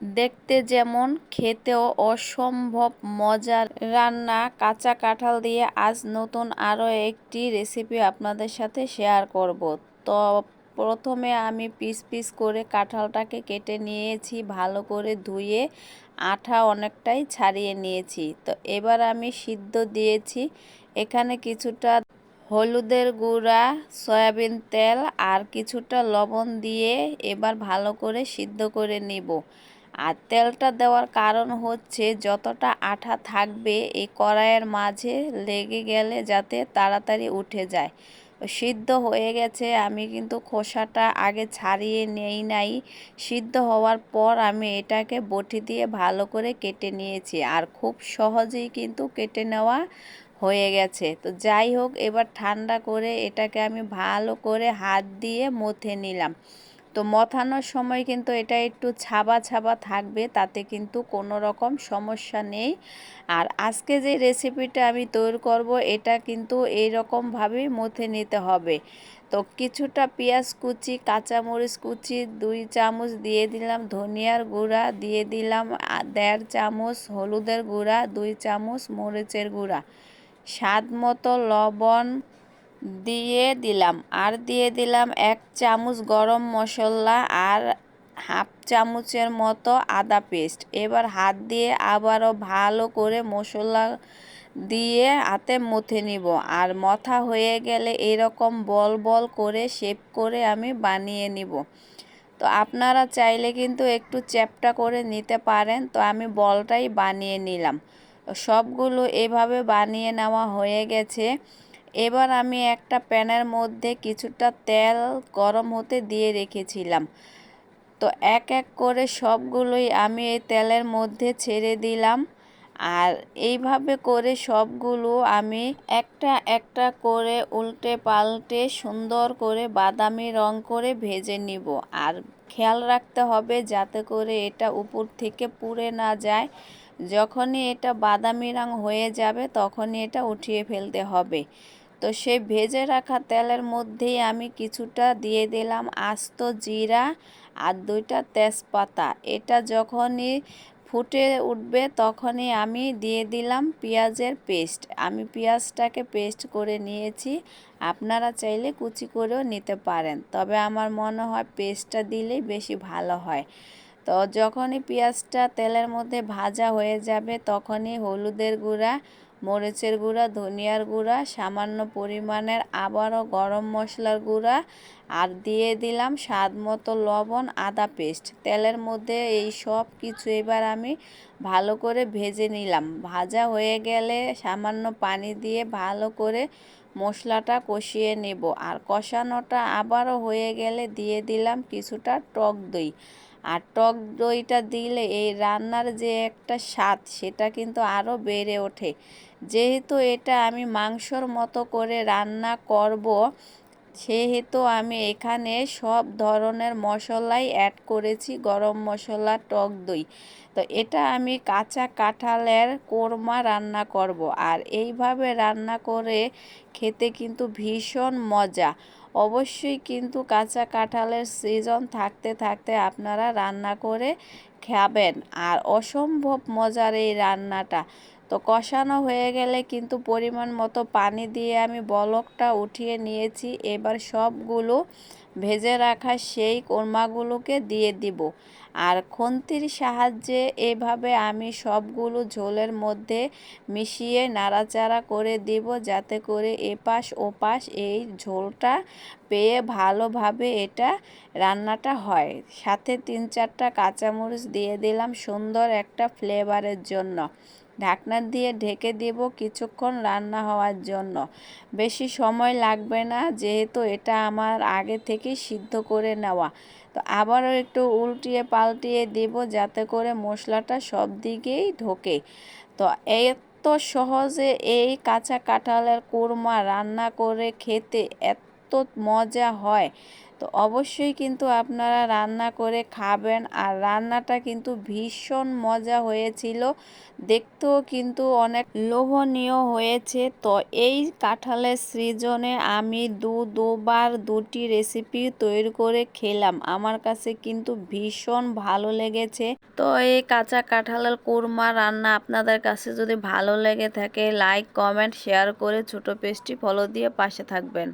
দেখতে যেমন খেতেও অসম্ভব মজার রান্না কাঁচা কাঁঠাল দিয়ে আজ নতুন আরও একটি রেসিপি আপনাদের সাথে শেয়ার করব। তো প্রথমে আমি পিস পিস করে কাঁঠালটাকে কেটে নিয়েছি, ভালো করে ধুয়ে আঠা অনেকটাই ছাড়িয়ে নিয়েছি। তো এবার আমি সিদ্ধ দিয়েছি এখানে কিছুটা হলুদের গুঁড়া, সয়াবিন তেল আর কিছুটা লবণ দিয়ে এবার ভালো করে সিদ্ধ করে নিব। আর তেলটা দেওয়ার কারণ হচ্ছে যতটা আঠা থাকবে এই কড়াইয়ের মাঝে লেগে গেলে যাতে তাড়াতাড়ি উঠে যায়। সিদ্ধ হয়ে গেছে, আমি কিন্তু খোসাটা আগে ছাড়িয়ে নেই নাই। সিদ্ধ হওয়ার পর আমি এটাকে বটি দিয়ে ভালো করে কেটে নিয়েছি, আর খুব সহজেই কিন্তু কেটে নেওয়া হয়ে গেছে। তো যাই হোক, এবার ঠান্ডা করে এটাকে আমি ভালো করে হাত দিয়ে মথে নিলাম। তো মথানোর সময় কিন্তু এটা একটু ছাবা ছাবা থাকবে, তাতে কিন্তু কোনো রকম সমস্যা নেই। আর আজকে যে রেসিপিটা আমি তৈরি করব এটা কিন্তু এইরকমভাবেই মথে নিতে হবে। তো কিছুটা পেঁয়াজ কুচি, কাঁচামরিচ কুচি 2 চামচ দিয়ে দিলাম, ধনিয়ার গুঁড়া দিয়ে দিলাম 1.5 চামচ, হলুদের গুঁড়া 2 চামচ, মরিচের গুঁড়া, স্বাদ মতো লবণ দিয়ে দিলাম, আর দিয়ে দিলাম 1 চামচ গরম মশলা আর হাফ চামচের মতো আদা পেস্ট। এবার হাত দিয়ে আবারও ভালো করে মশলা দিয়ে হাতে মথে নিব। আর মথা হয়ে গেলে এরকম বল বল করে শেপ করে আমি বানিয়ে নিব। তো আপনারা চাইলে কিন্তু একটু চ্যাপ্টা করে নিতে পারেন। তো আমি বলটাই বানিয়ে নিলাম। সবগুলো এভাবে বানিয়ে নেওয়া হয়ে গেছে। এবার আমি একটা প্যানের মধ্যে কিছুটা তেল গরম হতে দিয়ে রেখেছিলাম। তো এক এক করে সবগুলোই আমি এই তেলের মধ্যে ছেড়ে দিলাম। আর এইভাবে করে সবগুলো আমি একটা একটা করে উল্টে পাল্টে সুন্দর করে বাদামি রং করে ভেজে নিব। আর খেয়াল রাখতে হবে যাতে করে এটা উপর থেকে পুড়ে না যায়। যখনই এটা বাদামি রং হয়ে যাবে তখনই এটা উঠিয়ে ফেলতে হবে। তো সেই ভেজে রাখা তেলের মধ্যেই আমি কিছুটা দিয়ে দিলাম আস্ত জিরা আর 2টা তেজপাতা। এটা যখনই ফুটে উঠবে তখনই আমি দিয়ে দিলাম পেঁয়াজের পেস্ট। আমি পেঁয়াজটাকে পেস্ট করে নিয়েছি, আপনারা চাইলে কুচি করেও নিতে পারেন, তবে আমার মনে হয় পেস্টটা দিলেই বেশি ভালো হয়। তো যখনই পেঁয়াজটা তেলের মধ্যে ভাজা হয়ে যাবে তখনই হলুদের গুঁড়া, মরিচের গুঁড়া, ধনিয়ার গুঁড়া, সামান্য পরিমাণের আবারও গরম মশলার গুঁড়া আর দিয়ে দিলাম স্বাদ মতো লবণ, আদা পেস্ট। তেলের মধ্যে এই সব কিছু এবার আমি ভালো করে ভেজে নিলাম। ভাজা হয়ে গেলে সামান্য পানি দিয়ে ভালো করে মশলাটা কষিয়ে নেব। আর কষানোটা আবারও হয়ে গেলে দিয়ে দিলাম কিছুটা টক দই। আর টক দইটা দিলে এই রান্নার যে একটা স্বাদ সেটা কিন্তু আরও বেড়ে ওঠে। যেহেতু এটা আমি মাংসর মতো করে রান্না করব, সেহেতু আমি এখানে সব ধরনের মশলাই অ্যাড করেছি, গরম মশলা, টক দই। তো এটা আমি কাঁচা কাঁঠালের কোরমা রান্না করব। আর এইভাবে রান্না করে খেতে কিন্তু ভীষণ মজা। অবশ্যই কিন্তু কাঁচা কাঁঠালের সিজন থাকতে থাকতে আপনারা রান্না করে খাবেন। আর অসম্ভব মজার এই রান্নাটা। তো কষানো হয়ে গেলে কিন্তু পরিমাণ মতো পানি দিয়ে আমি বলকটা উঠিয়ে নিয়েছি। এবার সবগুলো ভেজে রাখা সেই কোরমাগুলোকে দিয়ে দিব। আর খুন্তির সাহায্যে এভাবে আমি সবগুলো ঝোলের মধ্যে মিশিয়ে নাড়াচাড়া করে দিব, যাতে করে এপাশ ওপাশ এই ঝোলটা পেয়ে ভালোভাবে এটা রান্নাটা হয়। সাথে 3-4টা কাঁচামরিচ দিয়ে দিলাম সুন্দর একটা ফ্লেভারের জন্য। ঢাকনা দিয়ে ঢেকে দেব কিছুক্ষণ রান্না হওয়ার জন্য। বেশি সময় লাগবে না, যেহেতু এটা আমার আগে থেকেই সিদ্ধ করে নেওয়া। তো আবারও একটু উল্টিয়ে পাল্টিয়ে দেব যাতে করে মশলাটা সব দিকেই ঢোকে। তো এত সহজে এই কাঁচা কাঁঠালের কোরমা রান্না করে খেতে এত মজা হয় তো অবশ্যই কিন্তু আপনারা রান্না করে খাবেন। আর রান্নাটা কিন্তু ভীষণ মজা হয়েছিল, দেখতেও কিন্তু অনেক লোভনীয় হয়েছে। তো এই কাঁঠালের সিজনে আমি দুবার দুটি রেসিপি তৈরি করে খেলাম, আমার কাছে কিন্তু ভীষণ ভালো লেগেছে। তো এই কাঁচা কাঁঠালের কোরমা রান্না আপনাদের কাছে যদি ভালো লেগে থাকে, লাইক কমেন্ট শেয়ার করে ছোট পেজটি ফলো দিয়ে পাশে থাকবেন।